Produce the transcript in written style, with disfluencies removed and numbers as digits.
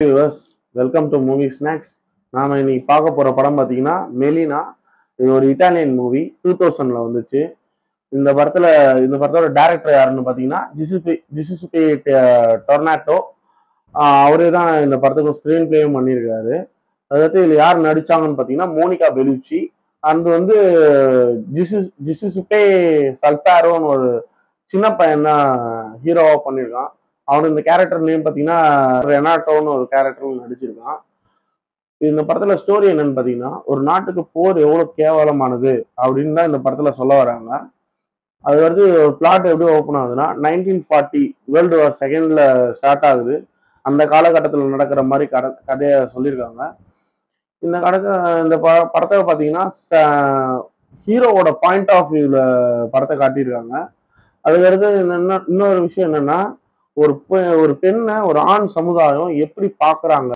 Viewers, welcome to movie snacks. நாம இன்னைக்கு பார்க்க போற படம் பார்த்தீங்கன்னா மெலினா. இது ஒரு இட்டாலியன் மூவி. 2000ல வந்துச்சு. இந்த படத்தோட டைரக்டர் யாருன்னு பார்த்தீங்கன்னா ஜிசுபே டொர்னாட்டோ. அவரே தான் இந்த படத்துக்கு ஸ்க்ரீன் பிளேயும் பண்ணியிருக்காரு. அதாவது இதுல யார் நடிச்சாங்கன்னு பார்த்தீங்கன்னா மோனிகா பெலுச்சி அண்ட் வந்து ஜிசுபே சல்ஃபாரோன்னு ஒரு சின்ன பையன் தான் ஹீரோவா பண்ணியிருக்கான். அவனு இந்த கேரக்டர் நேம் பார்த்தீங்கன்னா ரெனாட்டோன்னு ஒரு கேரக்டர் நடிச்சிருக்கான். இந்த படத்துல ஸ்டோரி என்னன்னு பார்த்தீங்கன்னா, ஒரு நாட்டுக்கு போர் எவ்வளவு கேவலமானது அப்படின்னு தான் இந்த படத்துல சொல்ல வராங்க. அது வந்து ஒரு பிளாட் எப்படி ஓப்பன் ஆகுதுன்னா 1940 வேர்ல்டு வார் செகண்ட்ல ஸ்டார்ட் ஆகுது. அந்த காலகட்டத்தில் நடக்கிற மாதிரி கதையை சொல்லியிருக்காங்க. இந்த கணக்கு இந்த படத்தை பார்த்தீங்கன்னா ஹீரோவோட பாயிண்ட் ஆஃப் வியூல படத்தை காட்டியிருக்காங்க. அதுக்கடுத்து இன்னொரு விஷயம் என்னன்னா, ஒரு பெண்ணை ஒரு ஆண் சமுதாயம் எப்படி பார்க்கறாங்க